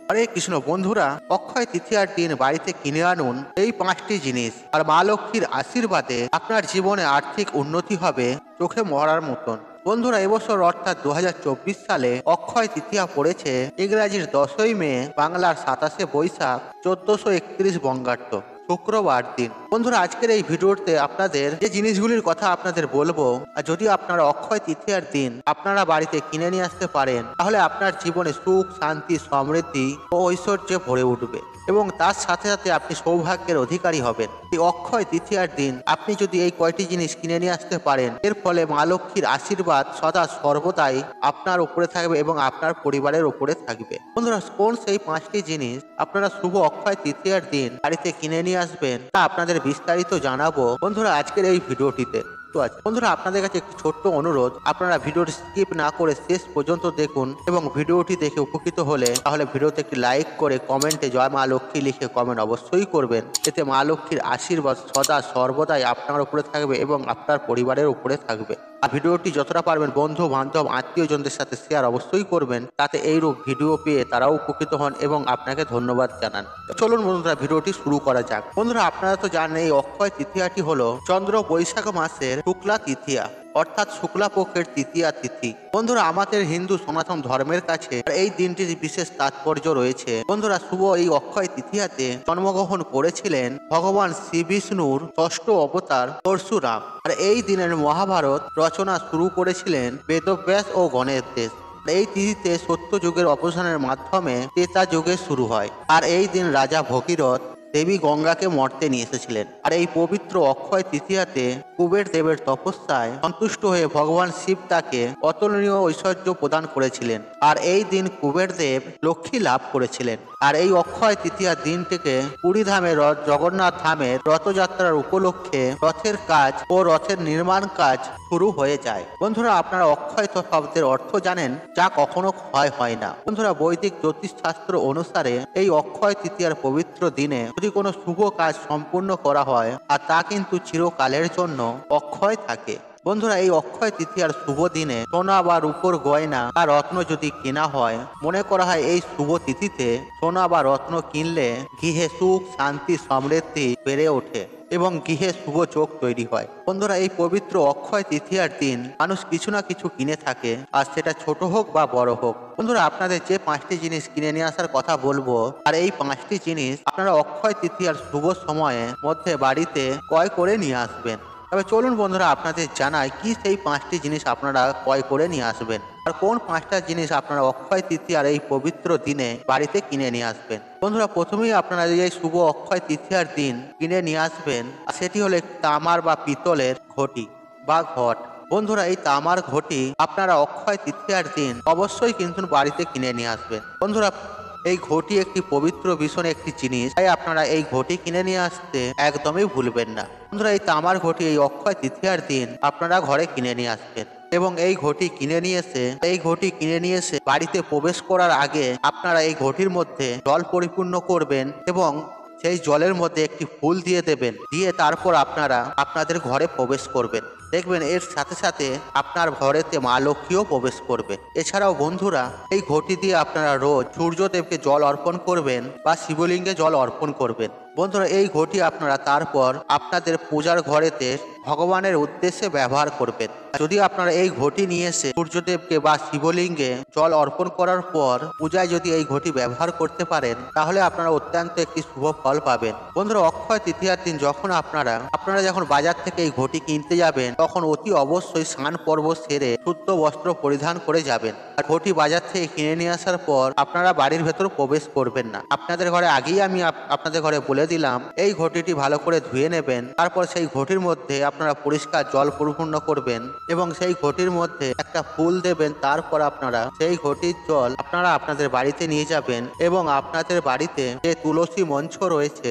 হরে কৃষ্ণ বন্ধুরা, অক্ষয় তৃতীয়ার দিন বাড়িতে কিনে আনুন এই 5টি জিনিস, আর মা লক্ষ্মীর আশীর্বাদে আপনার জীবনে আর্থিক উন্নতি হবে চোখে মরার মতন। বন্ধুরা, এবছর অর্থাৎ 2024 সালে অক্ষয় তৃতীয়া পড়েছে ইংরাজির 10ই মে, বাংলার 27শে বৈশাখ, 1431 বঙ্গাব্দ, শুক্রবার দিন। বন্ধুরা, আজকের এই ভিডিওতে আপনাদের যে জিনিসগুলির কথা আপনাদের বলবো, আর যদি আপনারা অক্ষয় তৃতীয়ার দিন আপনারা বাড়িতে কিনে নিয়ে আসতে পারেন, তাহলে আপনার জীবনে সুখ, শান্তি, সমৃদ্ধি ও ঐশ্বর্যে ভরে উঠবে এবং তার সাথে সাথে আপনি সৌভাগ্যের অধিকারী হবেন। এই অক্ষয় তৃতীয়ার দিন আপনি যদি এই কয়টি জিনিস কিনে নিয়ে আসতে পারেন, এর ফলে মা লক্ষ্মীর আশীর্বাদ সদা সর্বদাই আপনার উপরে থাকবে এবং আপনার পরিবারের উপরে থাকবে। বন্ধুরা, কোন সেই 5টি জিনিস আপনারা শুভ অক্ষয় তৃতীয়ার দিন বাড়িতে কিনে নিয়ে আসবেন তা আপনাদের বিস্তারিত জানাবো বন্ধুরা আজকের এই ভিডিওটিতে। বন্ধুরা, আপনাদের কাছে একটি ছোট্ট অনুরোধ, আপনারা ভিডিওটি স্কিপ না করে শেষ পর্যন্ত দেখুন এবং ভিডিওটি দেখে উপকৃত হলে তাহলে ভিডিওতে একটি লাইক করে কমেন্টে জয় মা লক্ষ্মী লিখে কমেন্ট অবশ্যই করবেন। এতে মা লক্ষ্মীর আশীর্বাদ সদা সর্বদাই আপনার উপরে থাকবে এবং আপনার পরিবারের উপরে থাকবে। আর ভিডিওটি যতটা পারবেন বন্ধু বান্ধব আত্মীয়জনদের সাথে শেয়ার অবশ্যই করবেন, তাতে এইরূপ ভিডিও পেয়ে তারাও উপকৃত হন এবং আপনাকে ধন্যবাদ জানান। চলুন বন্ধুরা, ভিডিওটি শুরু করা যাক। বন্ধুরা, আপনারা তো জানেন এই অক্ষয় তৃতীয়াটি হলো চন্দ্র বৈশাখ মাসের শুক্লা তৃতীয়া, অর্থাৎ শুক্লা পক্ষের তৃতীয়া তিথি। বন্ধুরা, আমাদের হিন্দু সনাতন ধর্মের কাছে এই দিনটির বিশেষ তাৎপর্য রয়েছে। বন্ধুরা, শুভ এই অক্ষয় তৃতীয়াতে জন্মগ্রহণ করেছিলেন ভগবান শ্রী বিষ্ণুর 6ষ্ঠ অবতার পরশুরাম। আর এই দিনের মহাভারত রচনা শুরু করেছিলেন বেদব্যাস ও গণেশ দেব। এই তিথিতে সত্য যুগের অবসানের মাধ্যমে ত্রেতা যুগের শুরু হয়। আর এই দিন রাজা ভগীরথ দেবী গঙ্গাকে মর্তে নিয়ে এসেছিলেন। আর এই পবিত্র অক্ষয় তৃতীয়াতে কুবের দেবের তপস্যায় সন্তুষ্ট হয়ে ভগবান শিব তাকে অতুলনীয় ঐশ্বর্য প্রদান করেছিলেন। আর এই দিন কুবের দেব লক্ষ্মী লাভ করেছিলেন। আর এই অক্ষয় তৃতীয়ার দিন থেকে পুরী ধামের জগন্নাথ ধামের রথযাত্রার উপলক্ষে রথের কাজ ও রথের নির্মাণ কাজ শুরু হয়ে যায়। বন্ধুরা, আপনারা অক্ষয় শব্দের অর্থ জানেন, যা কখনো ক্ষয় হয় না। বন্ধুরা, বৈদিক জ্যোতিষ শাস্ত্র অনুসারে এই অক্ষয় তৃতীয়ার পবিত্র দিনে যদি কোনো শুভ কাজ সম্পূর্ণ করা হয়, আর তা কিন্তু চিরকালের জন্য অক্ষয় থাকে। বন্ধুরা, এই অক্ষয় তৃতীয়ার শুভ দিনে সোনা বা রূপোর গয়না বা রত্ন যদি কেনা হয়, মনে করা হয় এই শুভ তিথিতে সোনা বা রত্ন কিনলে গৃহে সুখ, শান্তি, সমৃদ্ধি বেড়ে ওঠে এবং গৃহে শুভ যোগ তৈরি হয়। বন্ধুরা, এই পবিত্র অক্ষয় তৃতীয়ার দিন মানুষ কিছু না কিছু কিনে থাকে, আর সেটা ছোট হোক বা বড় হোক। বন্ধুরা, আপনাদের যে 5টি জিনিস কিনে নিয়ে আসার কথা বলবো, আর এই 5টি জিনিস আপনারা অক্ষয় তৃতীয়ার শুভ সময়ে মধ্যে বাড়িতে ক্রয় করে নিয়ে আসবেন। তবে চলুন বন্ধুরা, আপনাদের জানাই কি সেই 5টি জিনিস আপনারা ক্রয় করে নিয়ে আসবেন, আর কোন 5টা জিনিস আপনারা অক্ষয় তৃতীয়ার এই পবিত্র দিনে বাড়িতে কিনে নিয়ে আসবেন। বন্ধুরা, প্রথমেই আপনারা এই শুভ অক্ষয় তৃতীয়ার দিন কিনে নিয়ে আসবেন, সেটি হলো একটি তামার বা পিতলের ঘটি বা ঘট। বন্ধুরা, এই তামার ঘটি আপনারা অক্ষয় তৃতীয়ার দিন অবশ্যই কিন্তু বাড়িতে কিনে নিয়ে আসবেন। বন্ধুরা, এই ঘটি একটি পবিত্র ভীষণ একটি জিনিস, তাই আপনারা এই ঘটি কিনে নিয়ে আসতে একদমই ভুলবেন না। বন্ধুরা, এই তামার ঘটি এই অক্ষয় তৃতীয়ার দিন আপনারা ঘরে কিনে নিয়ে আসবেন এবং এই ঘটি কিনে নিয়ে এসে বাড়িতে প্রবেশ করার আগে আপনারা এই ঘটির মধ্যে জল পরিপূর্ণ করবেন এবং সেই জলের মধ্যে একটি ফুল দিয়ে দেবেন, দিয়ে তারপর আপনারা আপনাদের ঘরে প্রবেশ করবেন। দেখবেন এর সাথে সাথে আপনার ঘরেতে মা লক্ষ্মীও প্রবেশ করবে। এছাড়াও বন্ধুরা, এই ঘটি দিয়ে আপনারা রোজ সূর্যদেবকে জল অর্পণ করবেন বা শিবলিঙ্গে জল অর্পণ করবেন। বন্ধুরা, এই ঘটি আপনারা তারপর আপনাদের পূজার ঘরেতে ভগবানের উদ্দেশ্যে ব্যবহার করবেন। যদি আপনারা এই ঘটি নিয়ে এসে সূর্যদেবকে বা শিবলিঙ্গে জল অর্পণ করার পর পূজায় যদি এই ঘটি ব্যবহার করতে পারেন, তাহলে আপনারা অত্যন্ত একটি শুভ ফল পাবেন। বন্ধুরা, অক্ষয় তৃতীয়ার দিন যখন আপনারা যখন বাজার থেকে এই ঘটি কিনতে যাবেন, তখন অতি অবশ্যই স্নান পর্ব সেরে শুদ্ধ বস্ত্র পরিধান করে যাবেন। আর ঘটি বাজার থেকে কিনে নিয়ে আসার পর আপনারা বাড়ির ভেতর প্রবেশ করবেন না। আপনাদের ঘরে আগেই আমি আপনাদের ঘরে বলে দিলাম, এই ঘটিটি ভালো করে ধুয়ে নেবেন। তারপর সেই ঘটির মধ্যে আপনারা পরিষ্কার জল পরিপূর্ণ করবেন এবং সেই ঘটির মধ্যে একটা ফুল দেবেন। তারপর আপনারা সেই ঘটির জল আপনারা আপনাদের বাড়িতে নিয়ে যাবেন এবং আপনাদের বাড়িতে যে তুলসী মঞ্চ রয়েছে,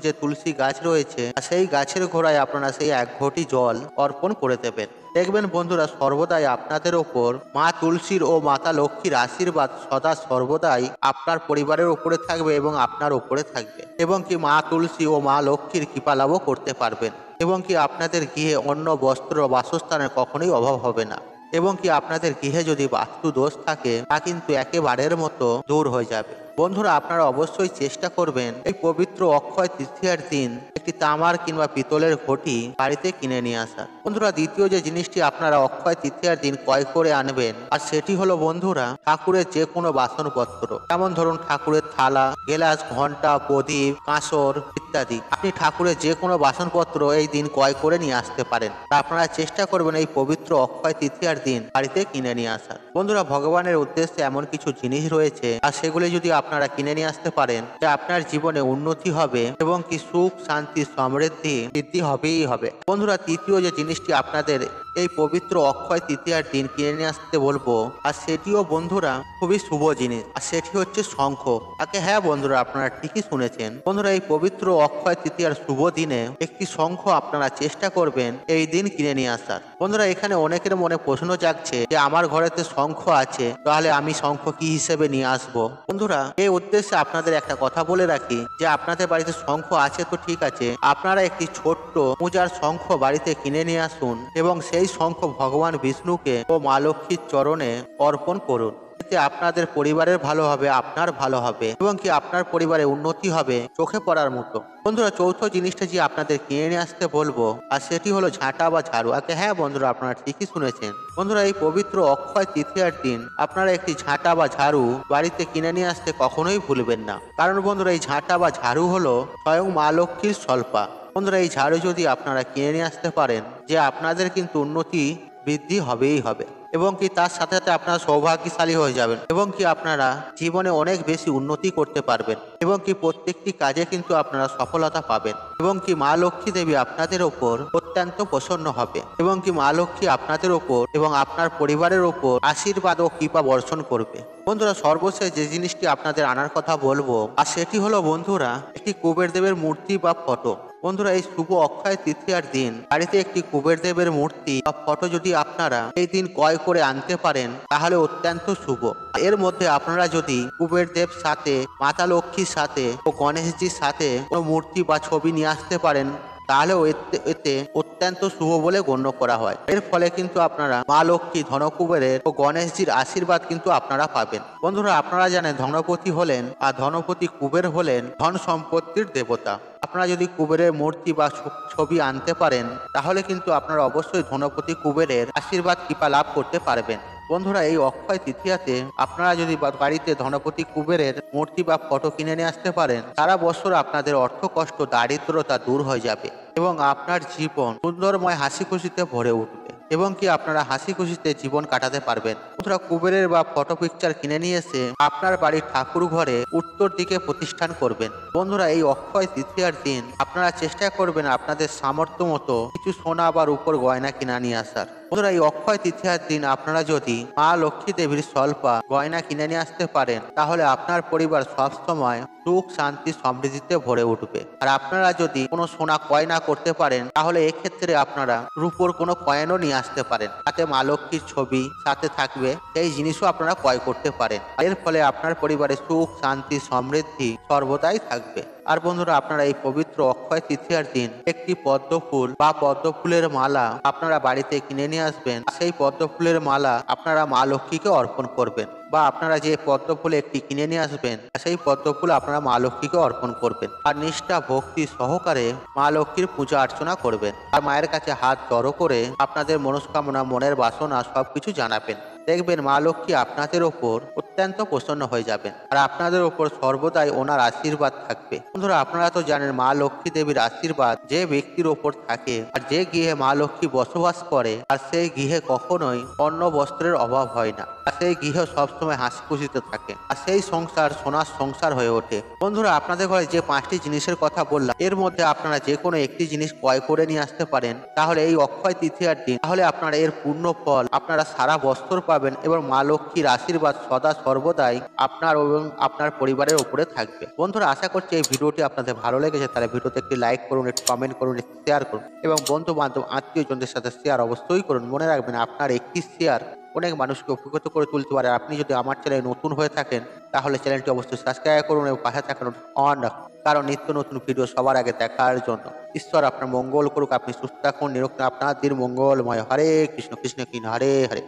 যে তুলসী গাছ রয়েছে, সেই গাছের গোড়ায় আপনারা সেই 1 ঘটি জল অর্পণ করে দেবেন। দেখবেন বন্ধুরা, সর্বদাই আপনাদের ওপর মা তুলসীর ও মাতা লক্ষ্মীর আশীর্বাদ সদা সর্বদাই আপনার পরিবারের উপরে থাকবে এবং আপনার উপরে থাকবে, এবং কি মা তুলসী ও মা লক্ষ্মীর কৃপা লাভও করতে পারবেন, এবং কি আপনাদের গৃহে অন্ন, বস্ত্র, বাসস্থানের কখনোই অভাব হবে না, এবং কি আপনাদের গৃহে যদি বাস্তু দোষ থাকে তা কিন্তু একেবারের মতো দূর হয়ে যাবে। বন্ধুরা আপনারা অবশ্যই চেষ্টা করবেন এই পবিত্র অক্ষয় তৃতীয়ার দিন একটি তামার কিংবা পিতলের ঘটি বাড়িতে কিনে নিয়ে আসা। বন্ধুরা দ্বিতীয় যে জিনিসটি আপনারা অক্ষয় তৃতীয়ার দিন ক্রয় করে আনবেন আর সেটি হলো বন্ধুরা ঠাকুরের যে কোনো বাসনপত্র, যেমন ধরুন ঠাকুরের থালা, গেলাস, ঘন্টা, প্রদীপ, কাঁসর ইত্যাদি। আপনি ঠাকুরের যে কোনো বাসনপত্র এই দিন ক্রয় করে নিয়ে আসতে পারেন। আপনারা চেষ্টা করবেন এই পবিত্র অক্ষয় তৃতীয়ার দিন বাড়িতে কিনে নিয়ে আসার। বন্ধুরা ভগবানের উদ্দেশ্যে এমন কিছু জিনিস রয়েছে আর সেগুলি যদি আপনারা কিনে নিয়ে আসতে পারেন যে আপনার জীবনে উন্নতি হবে এবং কি সুখ, শান্তি, সমৃদ্ধি বৃদ্ধি হবেই হবে। বন্ধুরা তৃতীয় যে জিনিসটি আপনাদের এই পবিত্র অক্ষয় তৃতীয়ার দিন কিনে নিয়ে আসতে বলবো আর সেটিও বন্ধুরা খুবই শুভ জিনিস, আর সেটি হচ্ছে শঙ্খ। হ্যাঁ বন্ধুরা আপনারা ঠিকই শুনেছেন। বন্ধুরা এই পবিত্র অক্ষয় তৃতীয়ার শুভ দিনে একটি শঙ্খ আপনারা চেষ্টা করবেন এই দিন কিনে নিয়ে আসার। বন্ধুরা এখানে অনেকের মনে প্রশ্ন জাগছে যে আমার ঘরেতে শঙ্খ আছে, তাহলে আমি শঙ্খ কি হিসেবে নিয়ে আসবো? বন্ধুরা এই উদ্দেশ্যে আপনাদের একটা কথা বলে রাখি যে আপনাদের বাড়িতে শঙ্খ আছে তো ঠিক আছে, আপনারা একটি ছোট্ট পূজার শঙ্খ বাড়িতে কিনে নিয়ে আসুন এবং সেই শঙ্খ ভগবান বিষ্ণুকে ও মা লক্ষ্মীর চরণে অর্পণ করুন। এতে আপনাদের পরিবারের ভালো হবে, আপনার ভালো হবে এবং কি আপনার পরিবারে উন্নতি হবে চোখে পড়ার মতো। বন্ধুরা চৌথ জিনিসটা যে আপনাদের কিনে নিয়ে আসতে বলবো আর সেটি হলো ঝাঁটা বা ঝাড়ু। হ্যাঁ বন্ধুরা আপনারা ঠিকই শুনেছেন। বন্ধুরা এই পবিত্র অক্ষয় তৃতীয়ার দিন আপনারা একটি ঝাঁটা বা ঝাড়ু বাড়িতে কিনে নিয়ে আসতে কখনোই ভুলবেন না, কারণ বন্ধুরা এই ঝাঁটা বা ঝাড়ু হলো স্বয়ং মা লক্ষ্মীর স্বল্পা। বন্ধুরা এই ঝাড়ু যদি আপনারা কিনে নিয়ে আসতে পারেন যে আপনাদের কিন্তু উন্নতি বৃদ্ধি হবেই হবে এবং কি তার সাথে সাথে আপনারা সৌভাগ্যশালী হয়ে যাবেন এবং কি আপনারা জীবনে অনেক বেশি উন্নতি করতে পারবেন এবং কি প্রত্যেকটি কাজে কিন্তু আপনারা সফলতা পাবেন এবং কি মা লক্ষ্মী দেবী আপনাদের ওপর অত্যন্ত প্রসন্ন হবে এবং কি মা লক্ষ্মী আপনাদের ওপর এবং আপনার পরিবারের ওপর আশীর্বাদ ও কৃপা বর্ষণ করবে। বন্ধুরা সর্বশেষ যে জিনিসটি আপনাদের আনার কথা বলবো আর সেটি হলো বন্ধুরা একটি কুবের দেবের মূর্তি বা ফটো। বন্ধুরা এই শুভ অক্ষয় তৃতীয়ার দিন বাড়িতে একটি কুবের দেবের মূর্তি বা ফটো যদি আপনারা এই দিন ক্রয় করে আনতে পারেন তাহলে অত্যন্ত শুভ। এর মধ্যে আপনারা যদি কুবের দেব সাথে, মাতা লক্ষ্মীর সাথে ও গণেশজির সাথে কোনো মূর্তি বা ছবি নিয়ে আসতে পারেন তাহলেও এতে অত্যন্ত শুভ বলে গণ্য করা হয়। এর ফলে কিন্তু আপনারা মা লক্ষ্মী, ধনকুবেরের ও গণেশজির আশীর্বাদ কিন্তু আপনারা পাবেন। বন্ধুরা আপনারা জানেন ধনপতি হলেন আর ধনপতি কুবের হলেন ধন সম্পত্তির দেবতা। আপনারা যদি কুবেরের মূর্তি বা ছবি আনতে পারেন তাহলে কিন্তু আপনারা অবশ্যই ধনপতি কুবেরের আশীর্বাদ কৃপা লাভ করতে পারবেন। বন্ধুরা এই অক্ষয় তৃতীয়াতে আপনারা যদি বাড়িতে ধনপতি কুবেরের মূর্তি বা ফটো কিনে নিয়ে আসতে পারেন, সারা বছর আপনাদের অর্থ কষ্ট, দারিদ্রতা দূর হয়ে যাবে এবং আপনার জীবন সুন্দরময় হাসি খুশিতে ভরে উঠবে এবং কি আপনারা হাসি খুশিতে জীবন কাটাতে পারবেন। বন্ধুরা কুবেরের বা ফটো পিকচার কিনে নিয়ে এসে আপনার বাড়ির ঠাকুর ঘরে উত্তর দিকে প্রতিষ্ঠান করবেন। বন্ধুরা এই অক্ষয় তৃতীয়ার দিন আপনারা চেষ্টা করবেন আপনাদের সামর্থ্য মতো কিছু সোনা বা রূপোর গয়না কিনে নিয়ে আসার। বন্ধুরা এই অক্ষয় তৃতীয়ার দিন আপনারা যদি মা লক্ষ্মী দেবীর স্বল্পা গয়না কিনে নিয়ে আসতে পারেন তাহলে আপনার পরিবার সবসময় সুখ, শান্তি, সমৃদ্ধিতে ভরে উঠবে। আর আপনারা যদি কোনো সোনা ক্রয় না করতে পারেন তাহলে এক্ষেত্রে আপনারা রূপোর কোনো কয়েনও নিয়ে আসতে পারেন, তাতে মা লক্ষ্মীর ছবি সাথে থাকবে, সেই জিনিসও আপনারা ক্রয় করতে পারেন। এর ফলে আপনার পরিবারে সুখ, শান্তি, সমৃদ্ধি সর্বদাই থাকবে। আর বন্ধুরা আপনারা এই পবিত্র অক্ষয় তৃতীয়ার দিন একটি পদ্ম ফুল বা পদ্ম ফুলের মালা আপনারা বাড়িতে কিনে নিয়ে আসবেন। সেই পদ্ম ফুলের মালা আপনারা মা লক্ষ্মীকে অর্পণ করবেন বা আপনারা যে পদ্ম ফুল একটি কিনে নিয়ে আসবেন সেই পদ্ম ফুল আপনারা মা লক্ষ্মীকে অর্পণ করবেন আর নিষ্ঠা ভক্তি সহকারে মা লক্ষ্মীর পূজা অর্চনা করবেন আর মায়ের কাছে হাত জড়ো করে আপনাদের মনস্কামনা, মনের বাসনা সবকিছু জানাবেন। দেখবেন মা লক্ষ্মী আপনাদের ওপর অত্যন্ত প্রসন্ন হয়ে যাবেন আর আপনাদের ওপর সর্বদাই ওনার আশীর্বাদ থাকবে। বন্ধুরা আপনারা তো জানেন মা লক্ষ্মী দেবীর আশীর্বাদ যে ব্যক্তির ওপর থাকে আর যে গৃহে মা লক্ষ্মী বসবাস করে আর সেই গৃহে কখনোই অন্ন বস্ত্রের অভাব হয় না আর সেই গৃহ সবসময় হাসি খুশিতে থাকে আর সেই সংসার সোনার সংসার হয়ে ওঠে। বন্ধুরা আপনাদের ঘরে যে 5টি জিনিসের কথা বললাম এর মধ্যে আপনারা যে কোনো একটি জিনিস ক্রয় করে নিয়ে আসতে পারেন তাহলে এই অক্ষয় তৃতীয়ার দিন তাহলে আপনারা এর পূর্ণ ফল আপনারা সারা বছর পাবেন এবং মা লক্ষ্মীর আশীর্বাদ সদা সর্বদাই আপনার এবং আপনার পরিবারের উপরে থাকবে। বন্ধুরা আশা করছি এই ভিডিওটি আপনাদের ভালো লেগেছে, তাহলে ভিডিওতে একটি লাইক করুন, একটি কমেন্ট করুন, একটি শেয়ার করুন এবং বন্ধু বান্ধব আত্মীয়জনদের সাথে শেয়ার অবশ্যই করুন। মনে রাখবেন আপনার একটি শেয়ার অনেক মানুষকে উপকৃত করে তুলতে পারে। আপনি যদি আমার চ্যানেলে নতুন হয়ে থাকেন তাহলে চ্যানেলটি অবশ্যই সাবস্ক্রাইব করুন এবং পাশে থাকুন অন রাখুন, কারণ নিত্য নতুন ভিডিও সবার আগে দেখার জন্য। ঈশ্বর আপনার মঙ্গল করুক, আপনি সুস্থ থাকুন, নিরোগ আপনার দিন মঙ্গলময়। হরে কৃষ্ণ কৃষ্ণ কৃষ্ণ হরে হরে।